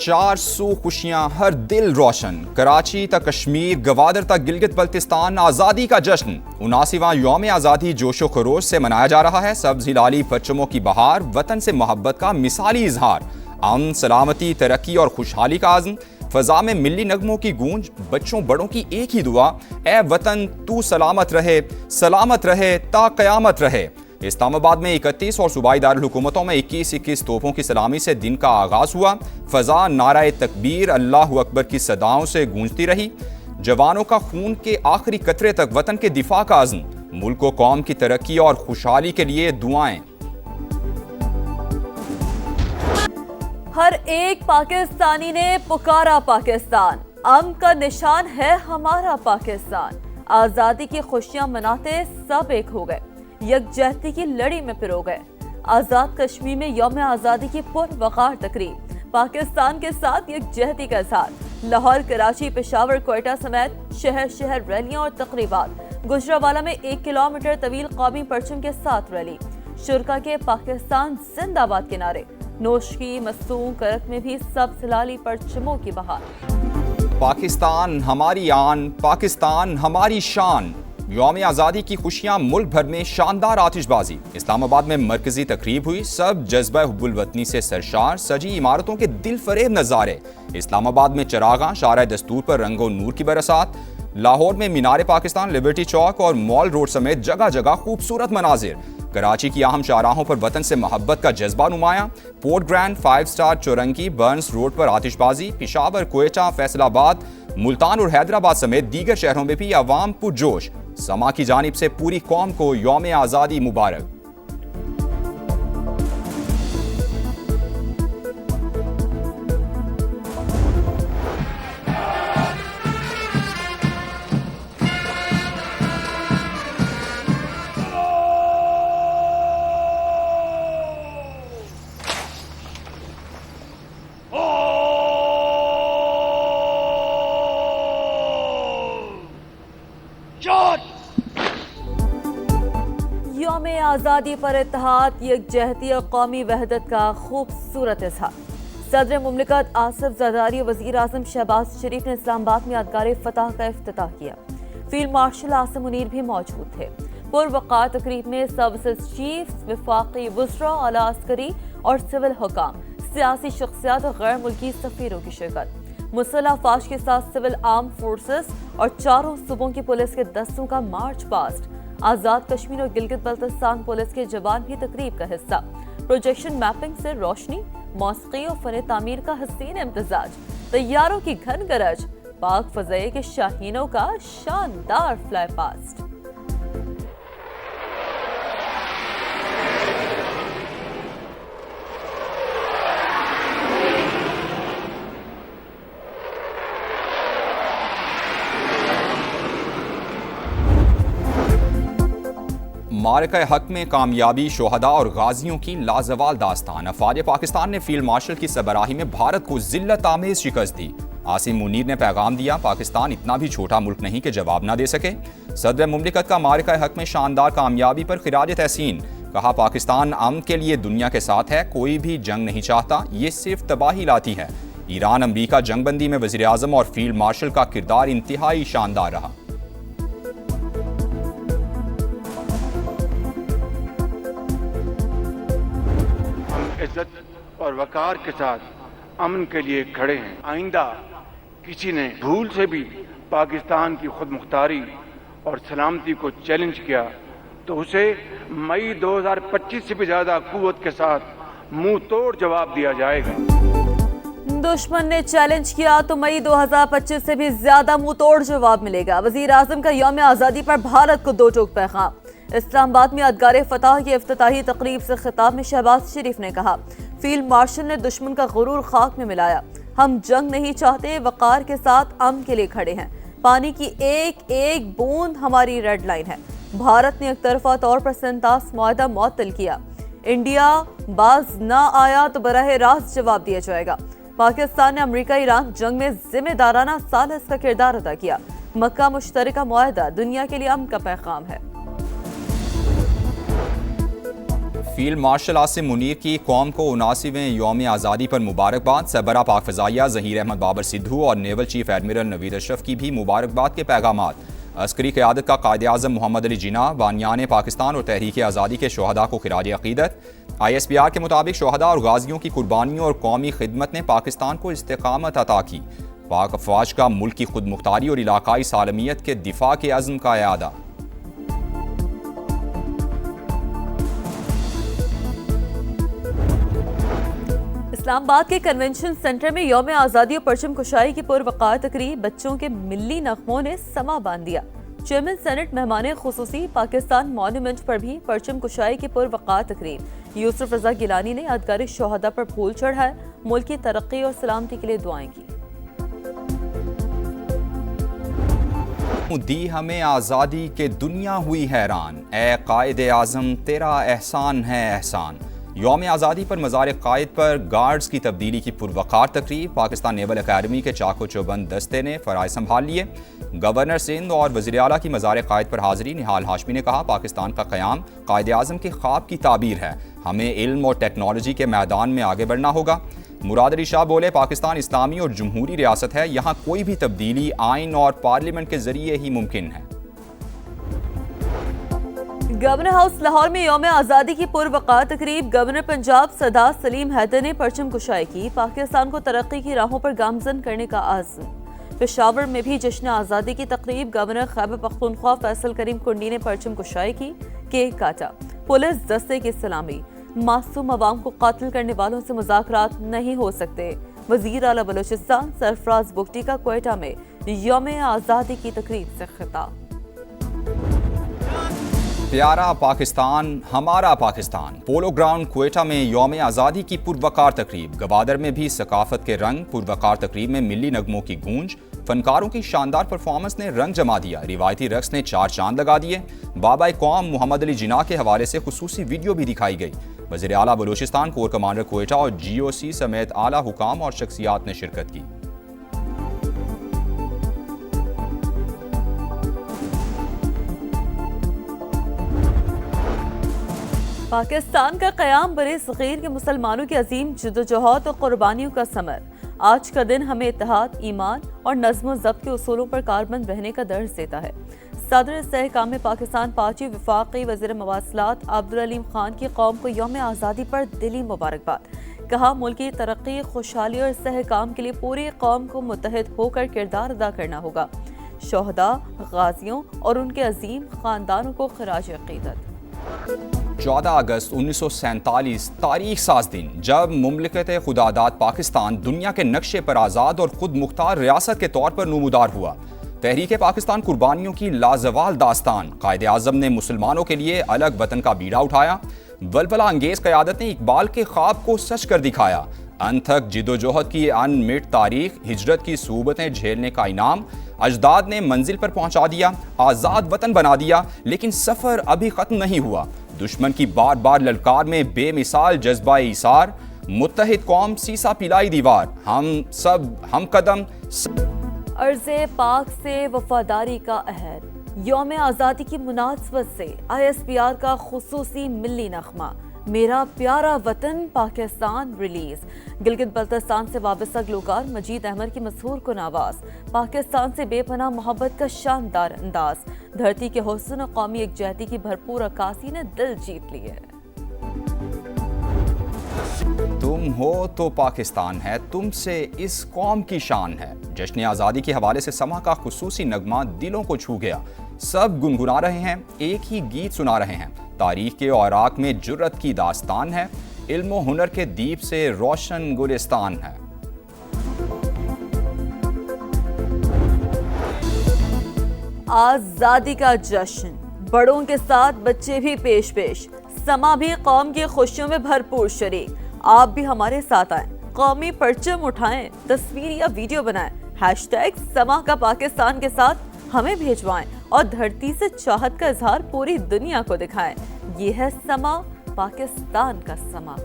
400 خوشیاں، ہر دل روشن، کراچی تا کشمیر، گوادر تا گلگت بلتستان، آزادی کا جشن 79واں یوم آزادی جوش و خروش سے منایا جا رہا ہے۔ سبز ہلالی پرچموں کی بہار، وطن سے محبت کا مثالی اظہار، امن، سلامتی، ترقی اور خوشحالی کا عزم، فضا میں ملی نغموں کی گونج، بچوں بڑوں کی ایک ہی دعا، اے وطن تو سلامت رہے تا قیامت رہے۔ اسلام آباد میں 31 اور صوبائی دارالحکومتوں میں 21 توپوں کی سلامی سے دن کا آغاز ہوا۔ فضا نعرہ تکبیر، اللہ اکبر کی صداؤں سے گونجتی رہی۔ جوانوں کا خون کے آخری قطرے تک وطن کے دفاع کا عزم، ملک و قوم کی ترقی اور خوشحالی کے لیے دعائیں۔ ہر ایک پاکستانی نے پکارا پاکستان، امن کا نشان ہے ہمارا پاکستان۔ آزادی کی خوشیاں مناتے سب ایک ہو گئے، یکجہتی کی لڑی میں پرو گئے۔ آزاد کشمیر میں یوم آزادی کی پروقار تقریب، پاکستان کے ساتھ یکجہتی کا اظہار۔ لاہور، کراچی، پشاور، کوئٹہ سمیت شہر شہر ریلیاں اور تقریبات۔ گجرانوالہ میں 1 کلومیٹر طویل قومی پرچم کے ساتھ ریلی، شرکا کے پاکستان زندہ باد کے نعرے۔ نوشکی، مستونگ، کرک میں بھی سبز ہلالی پرچموں کی بہار۔ پاکستان ہماری آن، پاکستان ہماری شان، یوم آزادی کی خوشیاں، ملک بھر میں شاندار آتش بازی۔ اسلام آباد میں مرکزی تقریب ہوئی، سب جذبہ حب الوطنی سے سرشار، سجی عمارتوں کے دل فریب نظارے۔ اسلام آباد میں چراغاں، شارع دستور پر رنگ و نور کی برسات۔ لاہور میں مینار پاکستان، لبرٹی چوک اور مال روڈ سمیت جگہ جگہ خوبصورت مناظر۔ کراچی کی اہم شاہراہوں پر وطن سے محبت کا جذبہ نمایاں۔ Port grand, 5 star چورنگی، Burns road پر آتش بازی۔ پشاور، کوئٹہ، فیصل آباد، ملتان اور حیدرآباد سمیت دیگر شہروں میں بھی عوام پرجوش۔ سما کی جانب سے پوری قوم کو یوم آزادی مبارک۔ یوم آزادی پر اتحاد، یکجہتی اور قومی وحدت کا خوبصورت اظہار۔ صدر مملکت آصف زرداری، وزیر اعظم شہباز شریف نے اسلام آباد میں یادگار فتح کا افتتاح کیا۔ فیلڈ مارشل عاصم منیر بھی موجود تھے۔ پروقار تقریب میں سروسز چیف، وفاقی وزراء، اعلیٰ عسکری اور سول حکام، سیاسی شخصیات اور غیر ملکی سفیروں کی شرکت۔ مسلح افواج کے ساتھ سول آرم فورسز اور 4 صوبوں کی پولیس کے دستوں کا مارچ پاسٹ۔ آزاد کشمیر اور گلگت بلتستان پولیس کے جوان بھی تقریب کا حصہ۔ پروجیکشن میپنگ سے روشنی، موسیقی اور فن تعمیر کا حسین امتزاج، طیاروں کی گھن گرج، پاک فضائیہ کے شاہینوں کا شاندار فلائی پاسٹ۔ معرکہ حق میں کامیابی، شہداء اور غازیوں کی لازوال داستان۔ افواج پاکستان نے فیلڈ مارشل کی سربراہی میں بھارت کو ذلت آمیز شکست دی۔ عاصم منیر نے پیغام دیا، پاکستان اتنا بھی چھوٹا ملک نہیں کہ جواب نہ دے سکے۔ صدر مملکت کا معرکہ حق میں شاندار کامیابی پر خراج تحسین۔ کہا، پاکستان امن کے لیے دنیا کے ساتھ ہے، کوئی بھی جنگ نہیں چاہتا، یہ صرف تباہی لاتی ہے۔ ایران امریکہ جنگ بندی میں وزیر اعظم اور فیلڈ مارشل کا کردار انتہائی شاندار رہا۔ عزت اور وقار کے ساتھ امن کے لیے کھڑے ہیں۔ آئندہ کسی نے بھول سے بھی پاکستان کی خود مختاری اور سلامتی کو چیلنج کیا تو اسے مئی 2025 سے بھی زیادہ قوت کے ساتھ منہ توڑ جواب دیا جائے گا۔ دشمن نے چیلنج کیا تو مئی 2025 سے بھی زیادہ منہ توڑ جواب ملے گا۔ وزیر اعظم کا یوم آزادی پر بھارت کو 2 ٹوک پیغام۔ اسلام آباد میں یادگار فتح کی افتتاحی تقریب سے خطاب میں شہباز شریف نے کہا، فیلڈ مارشل نے دشمن کا غرور خاک میں ملایا۔ ہم جنگ نہیں چاہتے، وقار کے ساتھ امن کے لیے کھڑے ہیں۔ پانی کی ایک ایک بوند ہماری ریڈ لائن ہے۔ بھارت نے ایک طرفہ طور پر سنتاس معاہدہ معطل کیا۔ انڈیا باز نہ آیا تو براہ راست جواب دیا جائے گا۔ پاکستان نے امریکہ ایران جنگ میں ذمہ دارانہ ثالث کا کردار ادا کیا۔ مکہ مشترکہ معاہدہ دنیا کے لیے امن کا پیغام ہے۔ فیلڈ مارشل عاصم منیر کی قوم کو 79ویں یوم آزادی پر مبارکباد۔ سربراہ پاک فضائیہ ظہیر احمد بابر سدھو اور نیول چیف ایڈمرل نوید اشرف کی بھی مبارکباد کے پیغامات۔ عسکری قیادت کا قائد اعظم محمد علی جناح بانیان پاکستان اور تحریک آزادی کے شہداء کو خراج عقیدت۔ ISPR کے مطابق شہداء اور غازیوں کی قربانیوں اور قومی خدمت نے پاکستان کو استقامت عطا کی۔ پاک افواج کا ملک کی خود مختاری اور علاقائی سالمیت کے دفاع کے عزم کا اعادہ۔ اسلام آباد کے کنونشن سینٹر میں یوم آزادی اور پرچم کشائی کی پروقار تقریب بچوں کے ملی نغموں نے سما باندھ دیا۔ چیئرمین سینٹ مہمان خصوصی پاکستان مانیومنٹ پر بھی پرچم کشائی کی پروقار تقریب۔ یوسف رضا گیلانی نے یادگار شہداء پر پھول چڑھائے، ملک کی ترقی اور سلامتی کے لیے دعائیں کی۔ دی ہمیں آزادی کے دنیا ہوئی حیران، اے قائد اعظم تیرا احسان ہے احسان۔ یوم آزادی پر مزار قائد پر گارڈز کی تبدیلی کی پروقار تقریب۔ پاکستان نیول اکیڈمی کے چاق و چوبند دستے نے فرائض سنبھال لیے۔ گورنر سندھ اور وزیر اعلیٰ کی مزار قائد پر حاضری۔ نہال ہاشمی نے کہا، پاکستان کا قیام قائد اعظم کے خواب کی تعبیر ہے، ہمیں علم اور ٹیکنالوجی کے میدان میں آگے بڑھنا ہوگا۔ مراد علی شاہ بولے، پاکستان اسلامی اور جمہوری ریاست ہے، یہاں کوئی بھی تبدیلی آئین اور پارلیمنٹ کے ذریعے ہی ممکن ہے۔ گورنر ہاؤس لاہور میں یوم آزادی کی پروقار تقریب۔ گورنر پنجاب سردار سلیم حیدر نے پرچم کشائی کی، پاکستان کو ترقی کی راہوں پر گامزن کرنے کا عزم۔ پشاور میں بھی جشن آزادی کی تقریب۔ گورنر خیبر پختونخوا فیصل کریم کنڈی نے پرچم کشائی کی، کیک کاٹا، پولیس دستے کی سلامی۔ معصوم عوام کو قاتل کرنے والوں سے مذاکرات نہیں ہو سکتے۔ وزیر اعلیٰ بلوچستان سرفراز بگٹی کا کوئٹہ میں یوم آزادی کی تقریب سے خطاب۔ پیارا پاکستان ہمارا پاکستان، پولو گراؤنڈ کوئٹہ میں یوم آزادی کی پروقار تقریب۔ گوادر میں بھی ثقافت کے رنگ۔ پروقار تقریب میں ملی نغموں کی گونج، فنکاروں کی شاندار پرفارمنس نے رنگ جما دیا، روایتی رقص نے چار چاند لگا دیے۔ بابا قوم محمد علی جناح کے حوالے سے خصوصی ویڈیو بھی دکھائی گئی۔ وزیر اعلیٰ بلوچستان، کور کمانڈر کوئٹہ اور GOC سمیت اعلیٰ حکام اور شخصیات نے شرکت کی۔ پاکستان کا قیام برِ صغیر کے مسلمانوں کی عظیم جدوجہد اور قربانیوں کا ثمر۔ آج کا دن ہمیں اتحاد، ایمان اور نظم و ضبط کے اصولوں پر کاربند رہنے کا درس دیتا ہے۔ صدر استحکام پاکستان پارٹی وفاقی وزیر مواصلات عبدالعلیم خان کی قوم کو یوم آزادی پر دلی مبارکباد۔ کہا، ملک کی ترقی، خوشحالی اور استحکام کے لیے پوری قوم کو متحد ہو کر کردار ادا کرنا ہوگا۔ شہداء، غازیوں اور ان کے عظیم خاندانوں کو خراج عقیدت۔ 14 اگست 1947 تاریخ ساز دن، جب مملکت خداداد پاکستان دنیا کے نقشے پر آزاد اور خود مختار ریاست کے طور پر نمودار ہوا۔ تحریک پاکستان قربانیوں کی لازوال داستان۔ قائد اعظم نے مسلمانوں کے لیے الگ وطن کا بیڑا اٹھایا۔ ولولہ انگیز قیادت نے اقبال کے خواب کو سچ کر دکھایا۔ انتھک جدوجہد کی ان مٹ تاریخ، ہجرت کی صعوبتیں جھیلنے کا انعام، اجداد نے منزل پر پہنچا دیا، آزاد وطن بنا دیا، لیکن سفر ابھی ختم نہیں ہوا۔ دشمن کی بار بار للکار میں بے مثال جذبہ ایثار، متحد قوم سیسا پلائی دیوار، ہم قدم عرض پاک سے وفاداری کا عہد۔ یوم آزادی کی مناسبت سے ISPR کا خصوصی ملی نغمہ میرا پیارا وطن پاکستان ریلیز۔ گلگت بلتستان سے وابستہ گلوکار مجید احمد کی مسحور کن آواز، پاکستان سے بے پناہ محبت کا شاندار انداز، دھرتی کے حسن و قومی یکجہتی کی بھرپور عکاسی نے دل جیت لیے۔ تم ہو تو پاکستان ہے، تم سے اس قوم کی شان ہے۔ جشن آزادی کے حوالے سے سما کا خصوصی نغمہ دلوں کو چھو گیا۔ سب گنگنا رہے ہیں، ایک ہی گیت سنا رہے ہیں۔ تاریخ کے اوراق میں جرت کی داستان ہے، علم و ہنر کے دیپ سے روشن گلستان ہے۔ آزادی کا جشن، بڑوں کے ساتھ بچے بھی پیش پیش، سما بھی قوم کی خوشیوں میں بھرپور شریک۔ آپ بھی ہمارے ساتھ آئیں، قومی پرچم اٹھائیں، تصویر یا ویڈیو بنائیں، #سما کا پاکستان کے ساتھ ہمیں بھیجوائیں اور دھرتی سے چاہت کا اظہار پوری دنیا کو دکھائیں۔ یہ ہے سما، پاکستان کا سما۔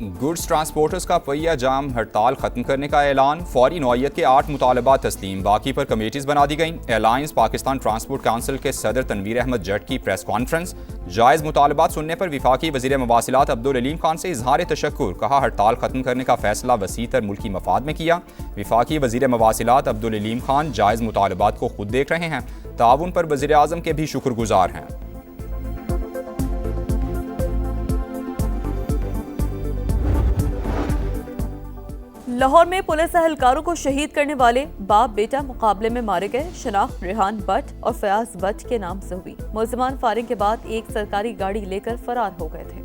گڈز ٹرانسپورٹرز کا پہیہ جام ہڑتال ختم کرنے کا اعلان، فوری نوعیت کے 8 مطالبات تسلیم، باقی پر کمیٹیز بنا دی گئیں۔ الائنس پاکستان ٹرانسپورٹ کونسل کے صدر تنویر احمد جٹ کی پریس کانفرنس، جائز مطالبات سننے پر وفاقی وزیر مواصلات عبدالعلیم خان سے اظہار تشکر، کہا ہڑتال ختم کرنے کا فیصلہ وسیع تر ملکی مفاد میں کیا۔ وفاقی وزیر مواصلات عبدالعلیم خان جائز مطالبات کو خود دیکھ رہے ہیں، تعاون پر وزیر اعظم کے بھی شکر گزار ہیں۔ لاہور میں پولیس اہلکاروں کو شہید کرنے والے باپ بیٹا مقابلے میں مارے گئے، شناخت ریحان بٹ اور فیاض بٹ کے نام سے ہوئی۔ ملزمان فائرنگ کے بعد ایک سرکاری گاڑی لے کر فرار ہو گئے تھے۔